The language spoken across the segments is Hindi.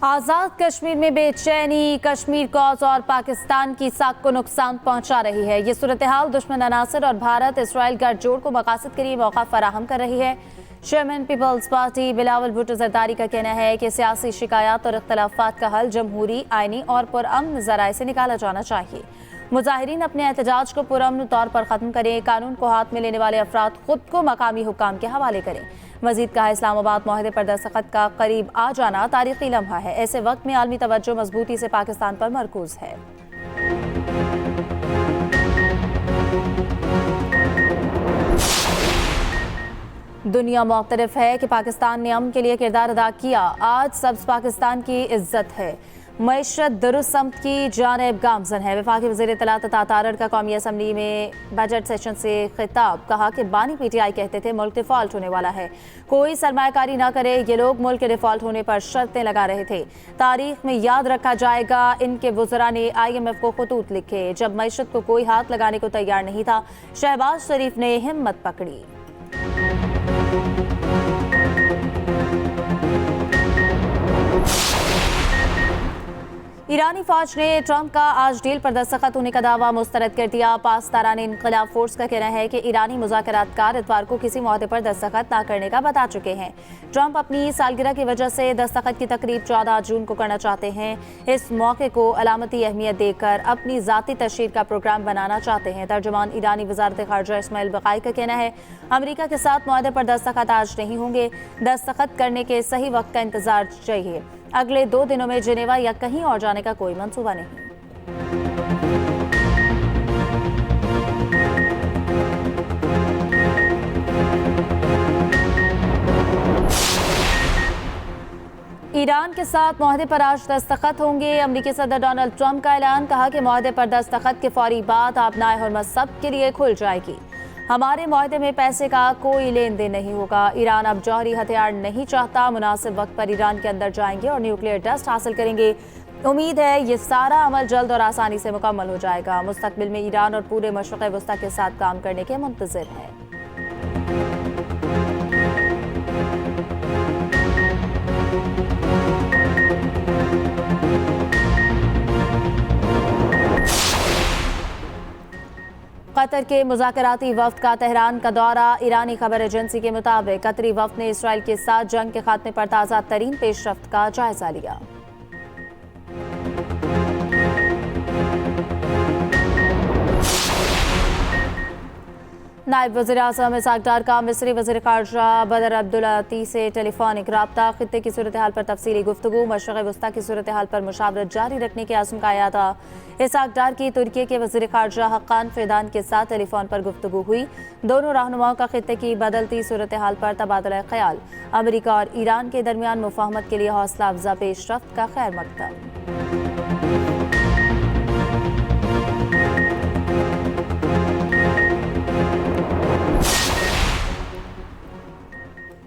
आज़ाद कश्मीर में बेचैनी कश्मीर कॉज और पाकिस्तान की साख को नुकसान पहुंचा रही है। ये सूरत हाल दुश्मन अनासर और भारत इसराइल गठजोड़ को मकासद के लिए मौका फराहम कर रही है। Chairman peoples party Bilawal Bhutto Zardari का कहना है कि सियासी शिकायत और इख्तलाफात का हल जमहूरी, आईनी और पुरअमन जराए से निकाला जाना चाहिए। मुजाहिरीन अपने एहतजाज को पुरअमन तौर पर ख़त्म करें। कानून को हाथ में लेने वाले अफराद खुद को मकामी हुक्काम के हवाले करें। मजीद कहा, इस्लामाबाद माहिदे पर दस्तखत का करीब आ जाना तारीखी लम्हा है। ऐसे वक्त में आलमी तवज्जो मजबूती से पाकिस्तान पर मरकूज है। दुनिया मुख्तलिफ है कि पाकिस्तान ने अमन के लिए किरदार अदा किया। आज सब्ज़ पाकिस्तान की इज्जत है। मईशत दुरुस्त समत की जानिब गामजन है। वफाकी वज़ीर इत्तलात तारड़ का कौमी असम्बली में बजट सेशन से खिताब। कहा कि बानी PTI कहते थे मुल्क डिफॉल्ट होने वाला है, कोई सरमायाकारी ना करे। ये लोग मुल्क के डिफॉल्ट होने पर शर्तें लगा रहे थे। तारीख में याद रखा जाएगा, इनके वज़रा ने IMF को खतूत लिखे जब मईशत को कोई हाथ लगाने को तैयार नहीं था। शहबाज शरीफ ने हिम्मत पकड़ी। ईरानी फौज ने ट्रंप का आज डील पर दस्तखत होने का दावा मुस्तरद कर दिया। पासदारान इनकलाब फोर्स का कहना है कि ईरानी मुज़ाकरातकार इतवार को किसी मुआहदे पर दस्तखत न करने का बता चुके हैं। ट्रंप अपनी सालगिरह की वजह से दस्तखत की तकरीब 14 जून को करना चाहते हैं। इस मौके को अलामती अहमियत देकर अपनी ज़ाती तशहीर का प्रोग्राम बनाना चाहते हैं। तर्जुमान ईरानी वज़ारत ख़ारजा इस्माइल बक़ाई का कहना है, अमरीका के साथ मुआहदे पर दस्तखत आज नहीं होंगे। दस्तखत करने के सही वक्त का इंतजार चाहिए। अगले 2 दिनों में जिनेवा या कहीं और जाने का कोई मंसूबा नहीं। ईरान के साथ मुआहदे पर आज दस्तखत होंगे। अमरीकी सदर डोनाल्ड ट्रंप का ऐलान। कहा कि मुआहदे पर दस्तखत के फौरी बाद आबनाए हुर्मत सब के लिए खुल जाएगी। हमारे मुआहदे में पैसे का कोई लेन देन नहीं होगा। ईरान अब जौहरी हथियार नहीं चाहता। मुनासिब वक्त पर ईरान के अंदर जाएंगे और न्यूक्लियर टेस्ट हासिल करेंगे। उम्मीद है ये सारा अमल जल्द और आसानी से मुकम्मल हो जाएगा। मुस्तकबिल में ईरान और पूरे मशरिक़ वस्ता के साथ काम करने के मुंतज़िर है। कतर के मुज़ाकराती वफ़द का तेहरान का दौरा। ईरानी खबर एजेंसी के मुताबिक कतरी वफ़द ने इसराइल के साथ जंग के खात्मे पर ताज़ा तरीन पेशरफ्त का जायजा लिया। नायब वज़ीर आज़म इसहाक़ डार का मिस्री वज़ीर ख़ारजा बदर अब्दुल्लाती से टेलीफोनिक रब्ता। खित्ते की सूरत हाल पर तफसीली गुफ्तगू। मशरिक़ वस्ता की सूरत हाल पर मुशावरत जारी रखने के आज़म का आया। इसहाक़ डार की तुर्की के वज़ीर ख़ारजा हक्कान फ़िदान के साथ टेलीफोन पर गुफ्तगू हुई। दोनों रहनुमाओं का खित्ते की बदलती सूरत हाल पर तबादला ख्याल। अमरीका और ईरान के दरमियान मुफ़ाहमत के लिए हौसला अफजा पेशरफ्त का खैर मकदम।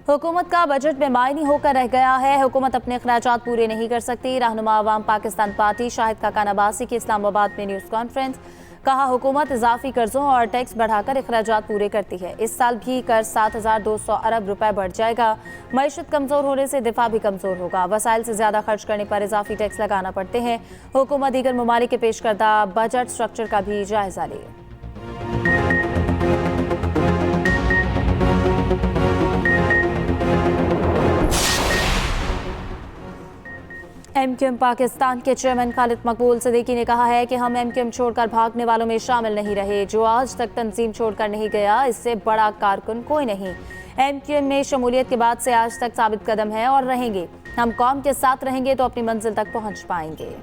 हुकूमत का बजट बेमायनी होकर रह गया है। हुकूमत अपने अखराजात पूरे नहीं कर सकती। रहनुमा अवाम पाकिस्तान पार्टी शाहिद खाकान अब्बासी की इस्लामाबाद में न्यूज़ कॉन्फ्रेंस। कहा, हुकूमत इजाफी कर्जों और टैक्स बढ़ाकर अखराजात पूरे करती है। इस साल भी कर्ज 7,200 अरब रुपए बढ़ जाएगा। मईशत कमज़ोर होने से दिफा भी कमज़ोर होगा। वसाइल से ज़्यादा खर्च करने पर इजाफी टैक्स लगाना पड़ते हैं। हुकूमत दीगर ममालिक के पेश करदा बजट स्ट्रक्चर का भी जायजा ले। MQM पाकिस्तान के चेयरमैन खालिद मकबूल सिद्दीकी ने कहा है कि हम MQM छोड़कर भागने वालों में शामिल नहीं रहे। जो आज तक तंजीम छोड़कर नहीं गया, इससे बड़ा कारकुन कोई नहीं। MQM में शमूलियत के बाद से आज तक साबित कदम है और रहेंगे। हम कौम के साथ रहेंगे तो अपनी मंजिल तक पहुंच पाएंगे।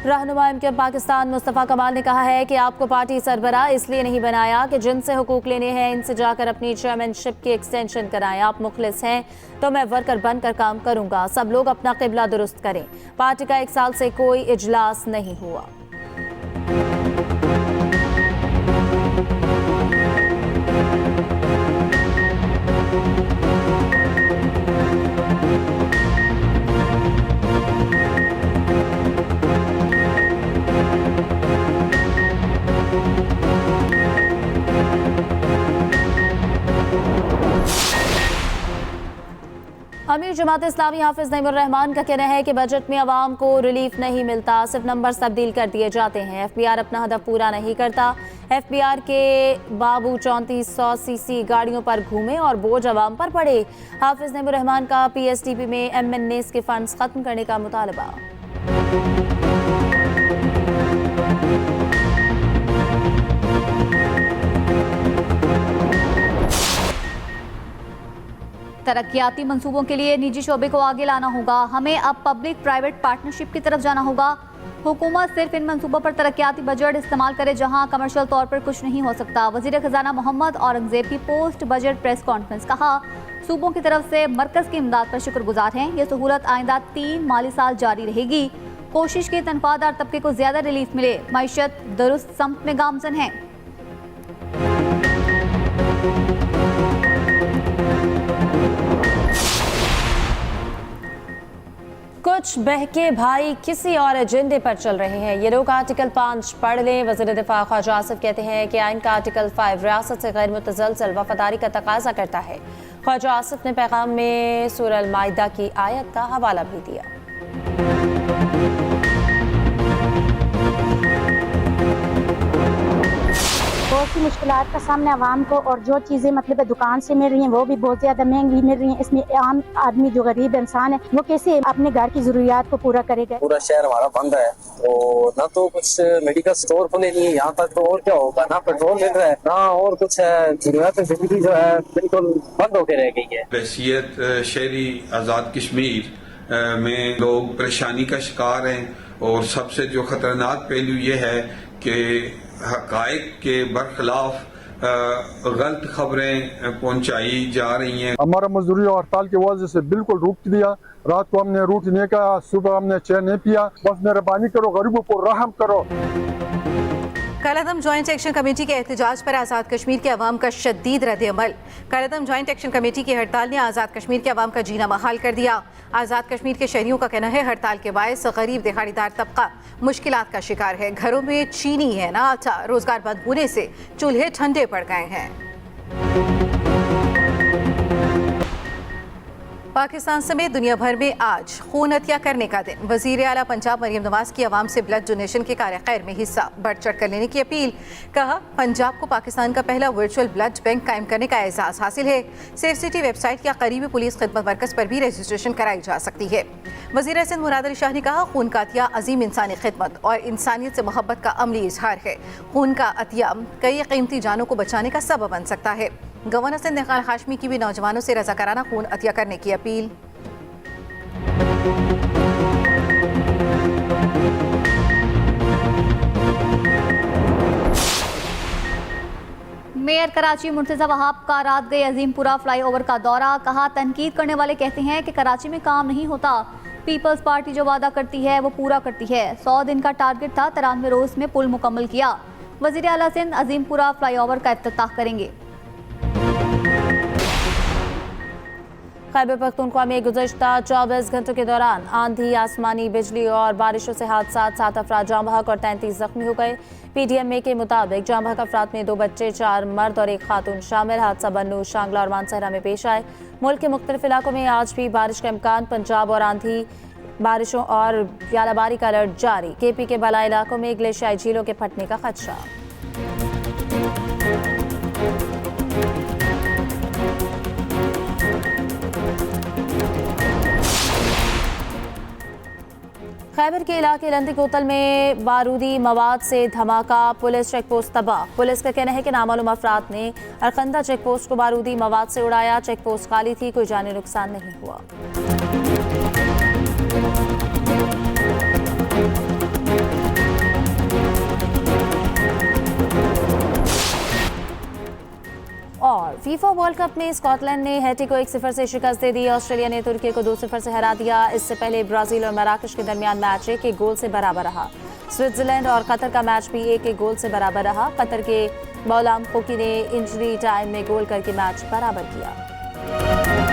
रहनुमा MQM पाकिस्तान मुस्तफ़ा कमाल ने कहा है कि आपको पार्टी सरबराह इसलिए नहीं बनाया कि जिनसे हुकूक लेने हैं इनसे जाकर अपनी चेयरमैनशिप की एक्सटेंशन कराएं। आप मुखलिस हैं तो मैं वर्कर बनकर काम करूंगा। सब लोग अपना क़िबला दुरुस्त करें। पार्टी का 1 साल से कोई इजलास नहीं हुआ। अमीर जमात इस्लामी हाफिज नईमुर रहमान का कहना है कि बजट में आवाम को रिलीफ नहीं मिलता, सिर्फ नंबर तब्दील कर दिए जाते हैं। FBR अपना हदफ पूरा नहीं करता। FBR के बाबू 3400 सीसी गाड़ियों पर घूमे और बोझ आवाम पर पड़े। हाफिज नईमुर रहमान का PSDP में MNAs के फंड्स खत्म करने का मुतालबा। तरक्याती मंसूबों के लिए निजी शोबे को आगे लाना होगा। हमें अब पब्लिक प्राइवेट पार्टनरशिप की तरफ जाना होगा। हुकूमत सिर्फ इन मंसूबों पर तरक्याती बजट इस्तेमाल करे जहां कमर्शियल तौर पर कुछ नहीं हो सकता। वजीर खजाना मोहम्मद औरंगजेब की पोस्ट बजट प्रेस कॉन्फ्रेंस। कहा, सूबों की तरफ से मरकज की इमदाद पर शुक्रगुजार हैं। ये सहूलत आइंदा 3 माली साल जारी रहेगी। कोशिश की तनख्वाहदार तबके को ज्यादा रिलीफ मिले। मईशत दुरुस्त सम्त में गामजन है। कुछ बहके भाई किसी और एजेंडे पर चल रहे हैं। ये लोग आर्टिकल 5 पढ़ लें। वज़ीर दिफा ख्वाजा आसिफ कहते हैं कि आइन का आर्टिकल 5 रियासत से गैर मुतसलसल वफादारी का तकाजा करता है। ख्वाजा आसिफ ने पैगाम में सूरह अल माइदा की आयत का हवाला भी दिया। बहुत सी मुश्किलात का सामने आवाम को, और जो चीज़ें मतलब दुकान से मिल रही हैं वो भी बहुत ज़्यादा महंगी मिल रही हैं। इसमें आम आदमी जो गरीब इंसान है वो कैसे अपने घर की जरूरियात को पूरा करेगा। पूरा शहर हमारा बंद है, तो ना तो कुछ मेडिकल स्टोर खुले नहीं है यहाँ तक, तो और क्या होगा। ना पेट्रोल मिल रहा है ना और कुछ है। जरूरत जिंदगी जो है बिल्कुल बंद होकर रह गई है। बहसीत शहरी आज़ाद कश्मीर में लोग परेशानी का शिकार हैं और सबसे जो खतरनाक पहलू ये है कि हकायक के बरखिलाफ गलत खबरें पहुंचाई जा रही हैं। हमारा मजदूरी और हड़ताल की वजह से बिल्कुल रोक दिया। रात को हमने रूट नहीं कहा, सुबह हमने चैन नहीं पिया। बस मेहरबानी करो, गरीबों को रहम करो। कालादम ज्वाइंट एक्शन कमेटी के एहतजाज पर आज़ाद कश्मीर के अवाम का शदीद रद्द-ए-अमल। कालादम ज्वाइंट एक्शन कमेटी की हड़ताल ने आज़ाद कश्मीर के अवाम का जीना महाल कर दिया। आज़ाद कश्मीर के शहरियों का कहना है हड़ताल के बायस गरीब दिहाड़ीदार तबका मुश्किलात का शिकार है। घरों में चीनी है ना आटा। रोजगार बंद होने से चूल्हे ठंडे पड़ गए हैं। पाकिस्तान समेत दुनिया भर में आज खून अतिया करने का दिन। वजीर आला पंजाब मरियम नवाज की आवाम से ब्लड डोनेशन के कार्य खैर में हिस्सा बढ़ चढ़ कर लेने की अपील। कहा, पंजाब को पाकिस्तान का पहला वर्चुअल ब्लड बैंक कायम करने का एजाज़ हासिल है। सेफ सिटी वेबसाइट या करीबी पुलिस खिदमत मरकज पर भी रजिस्ट्रेशन कराई जा सकती है। वजीर सिंध मुराद अली शाह ने कहा, खून का अतिया अजीम इंसानी खिदमत और इंसानियत से मोहब्बत का अमली इजहार है। खून का अतिया कई कीमती जानों को बचाने का सबब बन सकता है। गवर्नर सिंध निहाल हाशमी की भी नौजवानों से रज़ाकाराना खून अतिया करने की अपील। मेयर कराची मुर्तज़ा वहाब का रात गए अजीमपुरा फ्लाईओवर का दौरा। कहा, तनकीद करने वाले कहते हैं कि कराची में काम नहीं होता। पीपल्स पार्टी जो वादा करती है वो पूरा करती है। 100 दिन का टारगेट था, 93 रोज में पुल मुकम्मल किया। वज़ीर आला सिंध अजीमपुरा फ्लाईओवर का इफ्तिताह करेंगे। खैबर पख्तूनख्वा में गुज़श्ता 24 घंटों के दौरान आंधी, आसमानी बिजली और बारिशों से हादसा। 7 अफराद जाँ बहक और 33 जख्मी हो गए। PDMA के मुताबिक जाँ बहक अफराद में 2 बच्चे, 4 मर्द और 1 खातून शामिल। हादसा बन्नू, शांगला और मानसहरा में पेश आए। मुल्क के मुख्तलिफ इलाकों में आज भी बारिश का इम्कान। पंजाब और आंधी बारिशों और यालाबारी का अलर्ट जारी। KP के बला इलाकों में ग्लेशियाई झीलों के फटने का खदशा। खैबर के इलाके लंदी कोतल में बारूदी मवाद से धमाका। पुलिस चेक पोस्ट तबाह। पुलिस का कहना है कि नामालूम अफराद ने अरकंदा चेक पोस्ट को बारूदी मवाद से उड़ाया। चेक पोस्ट खाली थी, कोई जानी नुकसान नहीं हुआ। और फीफा वर्ल्ड कप में स्कॉटलैंड ने हैटी को 1-0 से शिकस्त दे दी। ऑस्ट्रेलिया ने तुर्की को 2-0 से हरा दिया। इससे पहले ब्राजील और मराकश के दरमियान मैच 1-1 गोल से बराबर रहा। स्विट्जरलैंड और कतर का मैच भी 1-1 गोल से बराबर रहा। कतर के मौलाम कोकी ने इंजरी टाइम में गोल करके मैच बराबर किया।